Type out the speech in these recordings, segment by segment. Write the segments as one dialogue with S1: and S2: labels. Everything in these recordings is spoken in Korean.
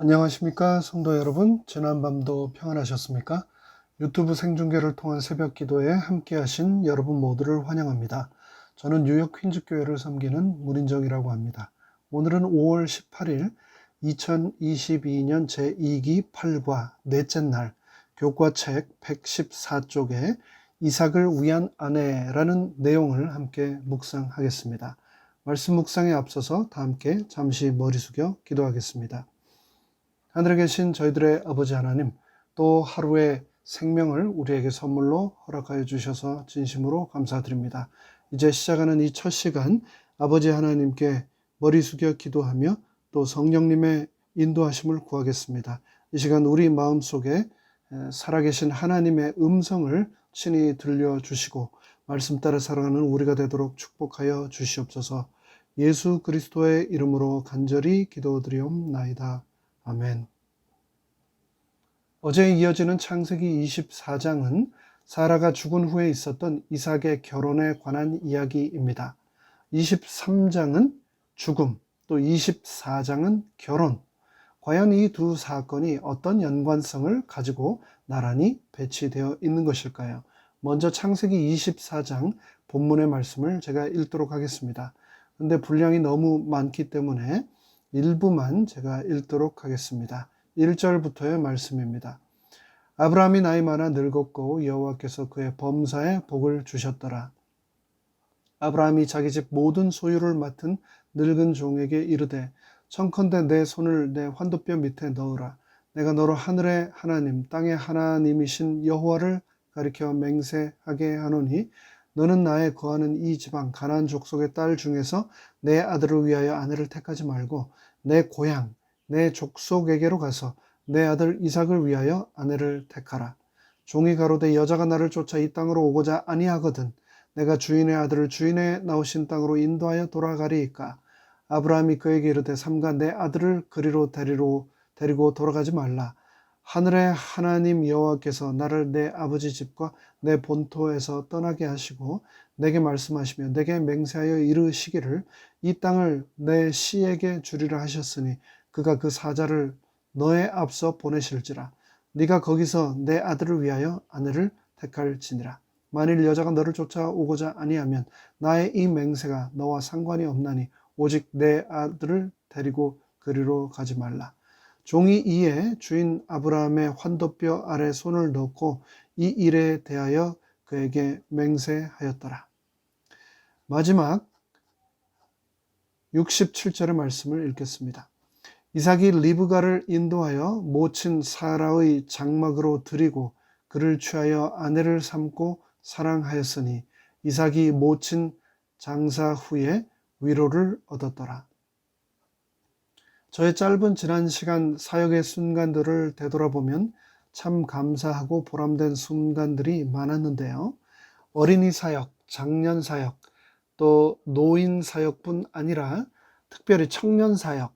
S1: 안녕하십니까 성도 여러분, 지난밤도 평안하셨습니까? 유튜브 생중계를 통한 새벽 기도에 함께 하신 여러분 모두를 환영합니다. 저는 뉴욕 퀸즈교회를 섬기는 문인정이라고 합니다. 오늘은 5월 18일 2022년 제2기 8과 넷째 날 교과책 114쪽에 이삭을 위한 아내라는 내용을 함께 묵상하겠습니다. 말씀 묵상에 앞서서 다 함께 잠시 머리 숙여 기도하겠습니다. 하늘에 계신 저희들의 아버지 하나님, 또 하루의 생명을 우리에게 선물로 허락하여 주셔서 진심으로 감사드립니다. 이제 시작하는 이 첫 시간 아버지 하나님께 머리 숙여 기도하며 또 성령님의 인도하심을 구하겠습니다. 이 시간 우리 마음속에 살아계신 하나님의 음성을 친히 들려주시고 말씀 따라 살아가는 우리가 되도록 축복하여 주시옵소서. 예수 그리스도의 이름으로 간절히 기도드리옵나이다. 아멘. 어제 이어지는 창세기 24장은 사라가 죽은 후에 있었던 이삭의 결혼에 관한 이야기입니다. 23장은 죽음, 또 24장은 결혼. 과연 이 두 사건이 어떤 연관성을 가지고 나란히 배치되어 있는 것일까요? 먼저 창세기 24장 본문의 말씀을 제가 읽도록 하겠습니다. 그런데 분량이 너무 많기 때문에 일부만 제가 읽도록 하겠습니다. 1절부터의 말씀입니다. 아브라함이 나이 많아 늙었고 여호와께서 그의 범사에 복을 주셨더라. 아브라함이 자기 집 모든 소유를 맡은 늙은 종에게 이르되 청컨대 내 손을 내 환도뼈 밑에 넣으라. 내가 너로 하늘의 하나님 땅의 하나님이신 여호와를 가리켜 맹세하게 하노니 너는 나의 거하는 이 지방 가나안 족속의 딸 중에서 내 아들을 위하여 아내를 택하지 말고 내 고향 내 족속에게로 가서 내 아들 이삭을 위하여 아내를 택하라. 종이 가로되 여자가 나를 쫓아 이 땅으로 오고자 아니하거든 내가 주인의 아들을 주인의 나오신 땅으로 인도하여 돌아가리이까. 아브라함이 그에게 이르되 삼가 내 아들을 그리로 데리고 돌아가지 말라. 하늘의 하나님 여호와께서 나를 내 아버지 집과 내 본토에서 떠나게 하시고 내게 말씀하시며 내게 맹세하여 이르시기를 이 땅을 내 씨에게 주리라 하셨으니 그가 그 사자를 너의 앞서 보내실지라. 네가 거기서 내 아들을 위하여 아내를 택할지니라. 만일 여자가 너를 쫓아오고자 아니하면 나의 이 맹세가 너와 상관이 없나니 오직 내 아들을 데리고 그리로 가지 말라. 종이 이에 주인 아브라함의 환도뼈 아래 손을 넣고 이 일에 대하여 그에게 맹세하였더라. 마지막 67절의 말씀을 읽겠습니다. 이삭이 리브가를 인도하여 모친 사라의 장막으로 들이고 그를 취하여 아내를 삼고 사랑하였으니 이삭이 모친 장사 후에 위로를 얻었더라. 저의 짧은 지난 시간 사역의 순간들을 되돌아보면 참 감사하고 보람된 순간들이 많았는데요. 어린이 사역, 장년 사역, 또 노인 사역뿐 아니라 특별히 청년 사역,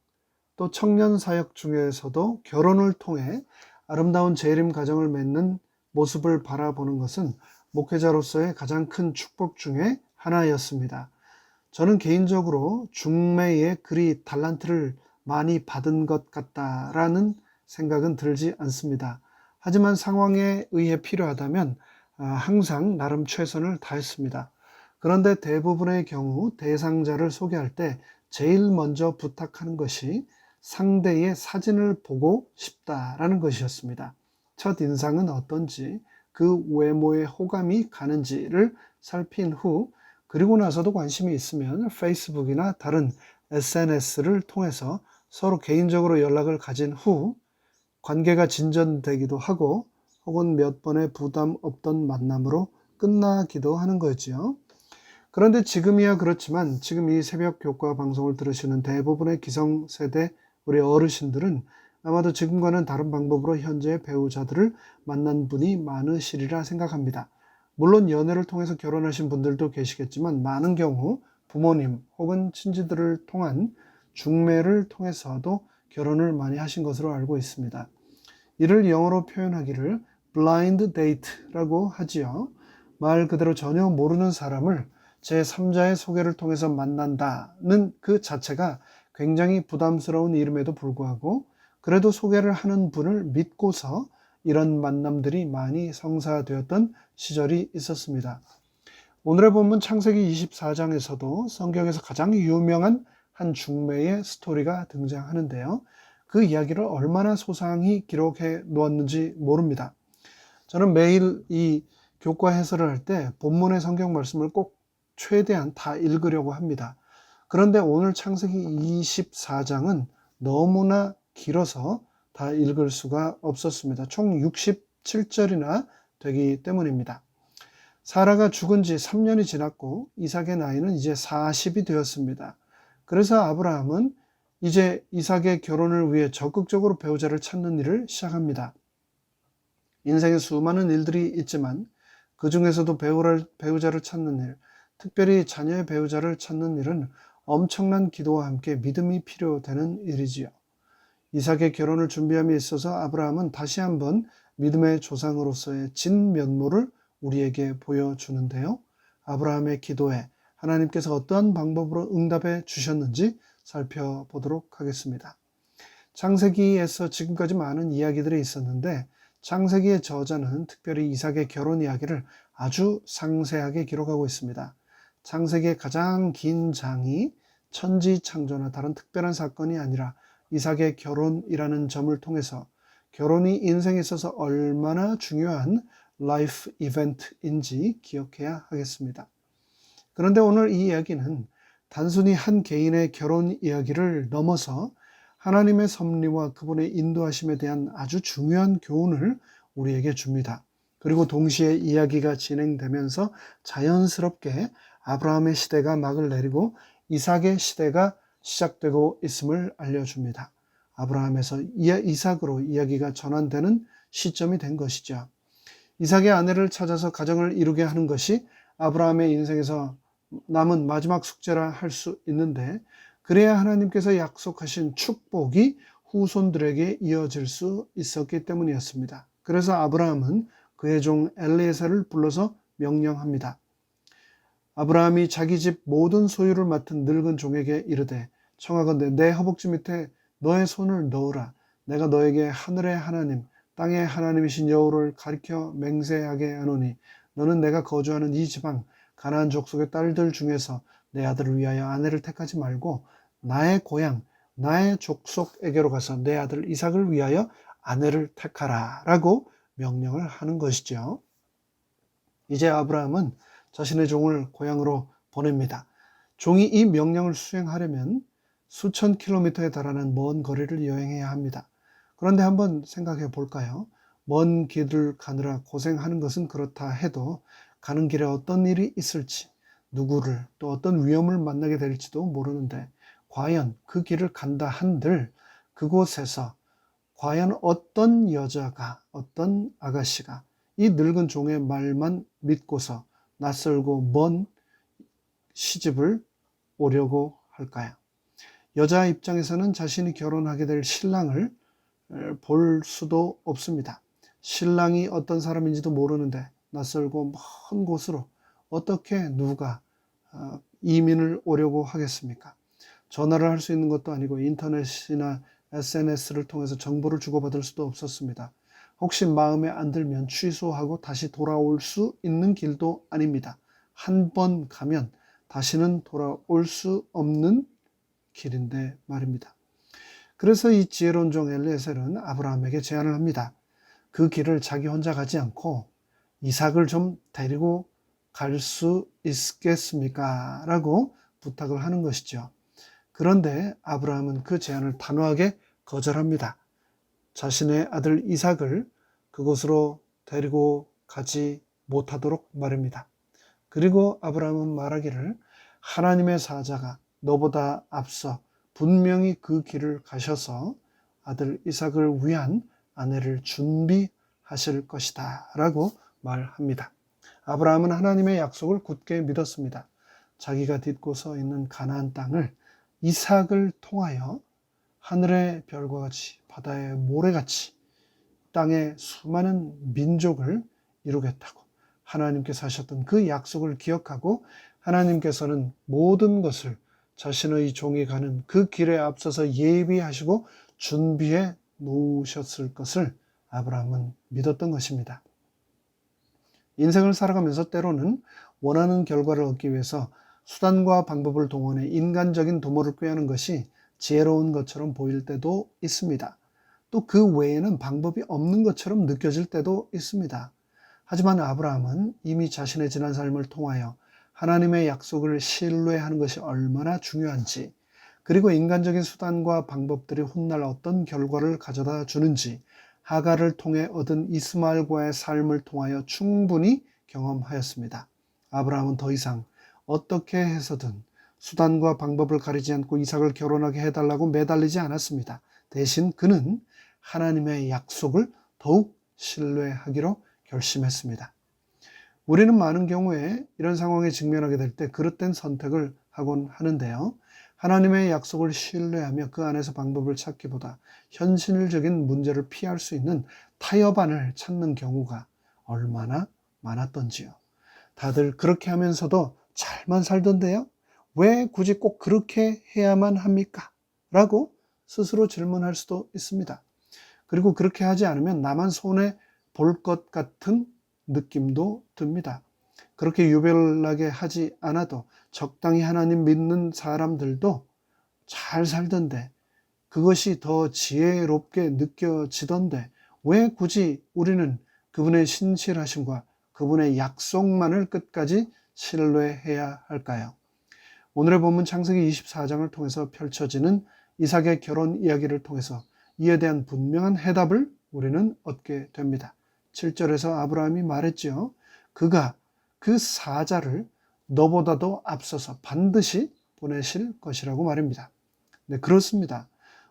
S1: 또 청년 사역 중에서도 결혼을 통해 아름다운 재림 가정을 맺는 모습을 바라보는 것은 목회자로서의 가장 큰 축복 중에 하나였습니다. 저는 개인적으로 중매에 그리 달란트를 많이 받은 것 같다라는 생각은 들지 않습니다. 하지만 상황에 의해 필요하다면 항상 나름 최선을 다했습니다. 그런데 대부분의 경우 대상자를 소개할 때 제일 먼저 부탁하는 것이 상대의 사진을 보고 싶다라는 것이었습니다. 첫 인상은 어떤지, 그 외모에 호감이 가는지를 살핀 후 그리고 나서도 관심이 있으면 페이스북이나 다른 SNS를 통해서 서로 개인적으로 연락을 가진 후 관계가 진전되기도 하고 혹은 몇 번의 부담 없던 만남으로 끝나기도 하는 거지요. 그런데 지금이야 그렇지만 지금 이 새벽 교과 방송을 들으시는 대부분의 기성세대 우리 어르신들은 아마도 지금과는 다른 방법으로 현재의 배우자들을 만난 분이 많으시리라 생각합니다. 물론 연애를 통해서 결혼하신 분들도 계시겠지만 많은 경우 부모님 혹은 친지들을 통한 중매를 통해서도 결혼을 많이 하신 것으로 알고 있습니다. 이를 영어로 표현하기를 blind date라고 하지요. 말 그대로 전혀 모르는 사람을 제3자의 소개를 통해서 만난다는 그 자체가 굉장히 부담스러운 이름에도 불구하고 그래도 소개를 하는 분을 믿고서 이런 만남들이 많이 성사되었던 시절이 있었습니다. 오늘의 본문 창세기 24장에서도 성경에서 가장 유명한 한 중매의 스토리가 등장하는데요. 그 이야기를 얼마나 소상히 기록해 놓았는지 모릅니다. 저는 매일 이 교과 해설을 할 때 본문의 성경 말씀을 꼭 최대한 다 읽으려고 합니다. 그런데 오늘 창세기 24장은 너무나 길어서 다 읽을 수가 없었습니다. 총 67절이나 되기 때문입니다. 사라가 죽은 지 3년이 지났고 이삭의 나이는 이제 40이 되었습니다. 그래서 아브라함은 이제 이삭의 결혼을 위해 적극적으로 배우자를 찾는 일을 시작합니다. 인생에 수많은 일들이 있지만 그 중에서도 배우자를 찾는 일, 특별히 자녀의 배우자를 찾는 일은 엄청난 기도와 함께 믿음이 필요되는 일이지요. 이삭의 결혼을 준비함에 있어서 아브라함은 다시 한번 믿음의 조상으로서의 진면모를 우리에게 보여주는데요. 아브라함의 기도에 하나님께서 어떠한 방법으로 응답해 주셨는지 살펴보도록 하겠습니다. 창세기에서 지금까지 많은 이야기들이 있었는데 창세기의 저자는 특별히 이삭의 결혼 이야기를 아주 상세하게 기록하고 있습니다. 창세기의 가장 긴 장이 천지창조나 다른 특별한 사건이 아니라 이삭의 결혼이라는 점을 통해서 결혼이 인생에 있어서 얼마나 중요한 라이프 이벤트인지 기억해야 하겠습니다. 그런데 오늘 이 이야기는 단순히 한 개인의 결혼 이야기를 넘어서 하나님의 섭리와 그분의 인도하심에 대한 아주 중요한 교훈을 우리에게 줍니다. 그리고 동시에 이야기가 진행되면서 자연스럽게 아브라함의 시대가 막을 내리고 이삭의 시대가 시작되고 있음을 알려줍니다. 아브라함에서 이삭으로 이야기가 전환되는 시점이 된 것이죠. 이삭의 아내를 찾아서 가정을 이루게 하는 것이 아브라함의 인생에서 남은 마지막 숙제라 할 수 있는데 그래야 하나님께서 약속하신 축복이 후손들에게 이어질 수 있었기 때문이었습니다. 그래서 아브라함은 그의 종 엘리에셀을 불러서 명령합니다. 아브라함이 자기 집 모든 소유를 맡은 늙은 종에게 이르되 청하건대 내 허벅지 밑에 너의 손을 넣으라. 내가 너에게 하늘의 하나님 땅의 하나님이신 여호와를 가리켜 맹세하게 하노니 너는 내가 거주하는 이 지방 가나안 족속의 딸들 중에서 내 아들을 위하여 아내를 택하지 말고 나의 고향 나의 족속에게로 가서 내 아들 이삭을 위하여 아내를 택하라 라고 명령을 하는 것이죠. 이제 아브라함은 자신의 종을 고향으로 보냅니다. 종이 이 명령을 수행하려면 수천 킬로미터에 달하는 먼 거리를 여행해야 합니다. 그런데 한번 생각해 볼까요? 먼 길을 가느라 고생하는 것은 그렇다 해도 가는 길에 어떤 일이 있을지, 누구를 또 어떤 위험을 만나게 될지도 모르는데 과연 그 길을 간다 한들 그곳에서 과연 어떤 여자가, 어떤 아가씨가 이 늙은 종의 말만 믿고서 낯설고 먼 시집을 오려고 할까요? 여자 입장에서는 자신이 결혼하게 될 신랑을 볼 수도 없습니다. 신랑이 어떤 사람인지도 모르는데 낯설고 먼 곳으로 어떻게 누가 이민을 오려고 하겠습니까? 전화를 할 수 있는 것도 아니고 인터넷이나 SNS를 통해서 정보를 주고받을 수도 없었습니다. 혹시 마음에 안 들면 취소하고 다시 돌아올 수 있는 길도 아닙니다. 한 번 가면 다시는 돌아올 수 없는 길인데 말입니다. 그래서 이 지혜로운 종 엘리에셀은 아브라함에게 제안을 합니다. 그 길을 자기 혼자 가지 않고 이삭을 좀 데리고 갈 수 있겠습니까? 라고 부탁을 하는 것이죠. 그런데 아브라함은 그 제안을 단호하게 거절합니다. 자신의 아들 이삭을 그곳으로 데리고 가지 못하도록 말입니다. 그리고 아브라함은 말하기를 하나님의 사자가 너보다 앞서 분명히 그 길을 가셔서 아들 이삭을 위한 아내를 준비하실 것이다 라고 말합니다. 아브라함은 하나님의 약속을 굳게 믿었습니다. 자기가 딛고 서 있는 가나안 땅을 이삭을 통하여 하늘의 별과 같이 바다의 모래같이 땅의 수많은 민족을 이루겠다고 하나님께서 하셨던 그 약속을 기억하고 하나님께서는 모든 것을 자신의 종이 가는 그 길에 앞서서 예비하시고 준비해 놓으셨을 것을 아브라함은 믿었던 것입니다. 인생을 살아가면서 때로는 원하는 결과를 얻기 위해서 수단과 방법을 동원해 인간적인 도모를 꾀하는 것이 지혜로운 것처럼 보일 때도 있습니다. 또 그 외에는 방법이 없는 것처럼 느껴질 때도 있습니다. 하지만 아브라함은 이미 자신의 지난 삶을 통하여 하나님의 약속을 신뢰하는 것이 얼마나 중요한지, 그리고 인간적인 수단과 방법들이 훗날 어떤 결과를 가져다 주는지 하갈을 통해 얻은 이스마엘과의 삶을 통하여 충분히 경험하였습니다. 아브라함은 더 이상 어떻게 해서든 수단과 방법을 가리지 않고 이삭을 결혼하게 해달라고 매달리지 않았습니다. 대신 그는 하나님의 약속을 더욱 신뢰하기로 결심했습니다. 우리는 많은 경우에 이런 상황에 직면하게 될 때 그릇된 선택을 하곤 하는데요. 하나님의 약속을 신뢰하며 그 안에서 방법을 찾기보다 현실적인 문제를 피할 수 있는 타협안을 찾는 경우가 얼마나 많았던지요. 다들 그렇게 하면서도 잘만 살던데요? 왜 굳이 꼭 그렇게 해야만 합니까? 라고 스스로 질문할 수도 있습니다. 그리고 그렇게 하지 않으면 나만 손해 볼 것 같은 느낌도 듭니다. 그렇게 유별나게 하지 않아도 적당히 하나님 믿는 사람들도 잘 살던데, 그것이 더 지혜롭게 느껴지던데 왜 굳이 우리는 그분의 신실하심과 그분의 약속만을 끝까지 신뢰해야 할까요? 오늘의 본문 창세기 24장을 통해서 펼쳐지는 이삭의 결혼 이야기를 통해서 이에 대한 분명한 해답을 우리는 얻게 됩니다. 7절에서 아브라함이 말했지요. 그가 그 사자를 너보다도 앞서서 반드시 보내실 것이라고 말입니다. 네, 그렇습니다.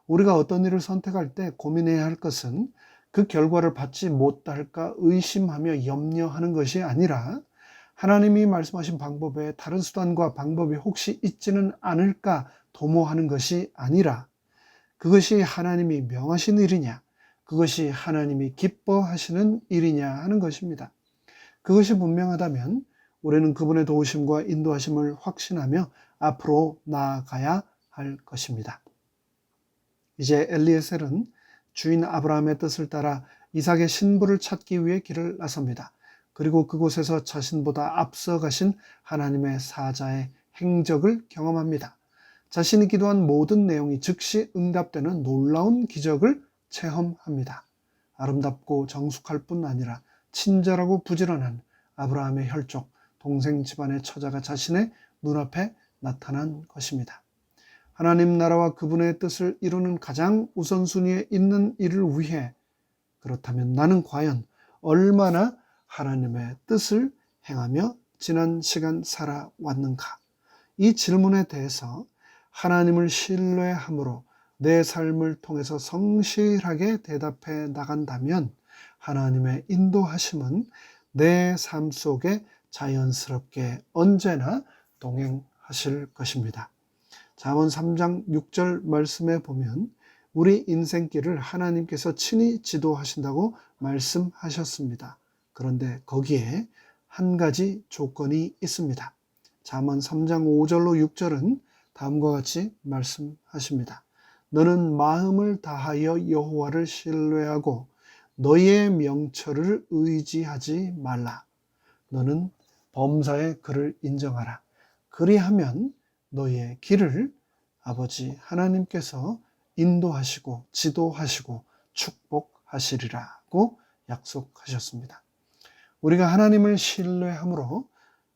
S1: 우리가 어떤 일을 선택할 때 고민해야 할 것은 그 결과를 받지 못할까 의심하며 염려하는 것이 아니라 하나님이 말씀하신 방법에 다른 수단과 방법이 혹시 있지는 않을까 도모하는 것이 아니라 그것이 하나님이 명하신 일이냐, 그것이 하나님이 기뻐하시는 일이냐 하는 것입니다. 그것이 분명하다면 우리는 그분의 도우심과 인도하심을 확신하며 앞으로 나아가야 할 것입니다. 이제 엘리에셀은 주인 아브라함의 뜻을 따라 이삭의 신부를 찾기 위해 길을 나섭니다. 그리고 그곳에서 자신보다 앞서 가신 하나님의 사자의 행적을 경험합니다. 자신이 기도한 모든 내용이 즉시 응답되는 놀라운 기적을 체험합니다. 아름답고 정숙할 뿐 아니라 친절하고 부지런한 아브라함의 혈족, 동생 집안의 처자가 자신의 눈앞에 나타난 것입니다. 하나님 나라와 그분의 뜻을 이루는 가장 우선순위에 있는 일을 위해 그렇다면 나는 과연 얼마나 하나님의 뜻을 행하며 지난 시간 살아왔는가? 이 질문에 대해서 하나님을 신뢰함으로 내 삶을 통해서 성실하게 대답해 나간다면 하나님의 인도하심은 내 삶 속에 자연스럽게 언제나 동행하실 것입니다. 잠언 3장 6절 말씀에 보면 우리 인생길을 하나님께서 친히 지도하신다고 말씀하셨습니다. 그런데 거기에 한 가지 조건이 있습니다. 잠언 3장 5절로 6절은 다음과 같이 말씀하십니다. 너는 마음을 다하여 여호와를 신뢰하고 너의 명철을 의지하지 말라. 너는 범사의 그를 인정하라. 그리하면 너의 길을 아버지 하나님께서 인도하시고 지도하시고 축복하시리라고 약속하셨습니다. 우리가 하나님을 신뢰함으로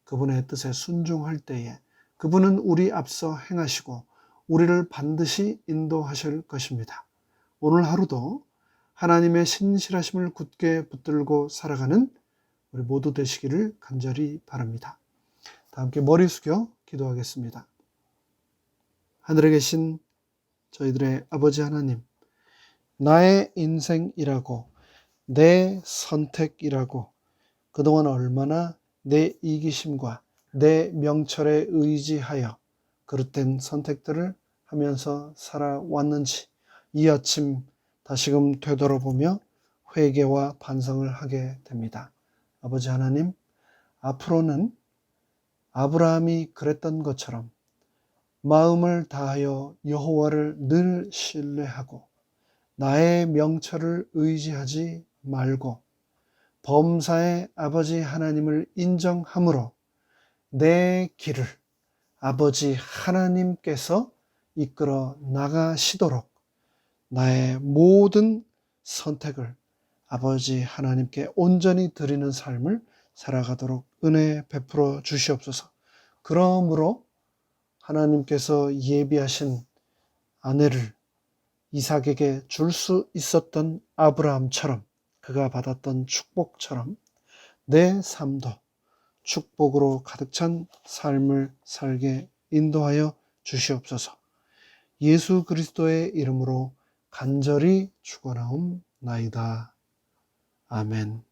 S1: 그분의 뜻에 순종할 때에 그분은 우리 앞서 행하시고 우리를 반드시 인도하실 것입니다. 오늘 하루도 하나님의 신실하심을 굳게 붙들고 살아가는 우리 모두 되시기를 간절히 바랍니다. 다 함께 머리 숙여 기도하겠습니다. 하늘에 계신 저희들의 아버지 하나님, 나의 인생이라고, 내 선택이라고 그동안 얼마나 내 이기심과 내 명철에 의지하여 그릇된 선택들을 하면서 살아왔는지 이 아침 다시금 되돌아보며 회개와 반성을 하게 됩니다. 아버지 하나님, 앞으로는 아브라함이 그랬던 것처럼 마음을 다하여 여호와를 늘 신뢰하고 나의 명철을 의지하지 말고 범사의 아버지 하나님을 인정함으로 내 길을 아버지 하나님께서 이끌어 나가시도록 나의 모든 선택을 아버지 하나님께 온전히 드리는 삶을 살아가도록 은혜 베풀어 주시옵소서. 그러므로 하나님께서 예비하신 아내를 이삭에게 줄 수 있었던 아브라함처럼, 그가 받았던 축복처럼 내 삶도 축복으로 가득 찬 삶을 살게 인도하여 주시옵소서. 예수 그리스도의 이름으로 간절히 축원하옵나이다. 아멘.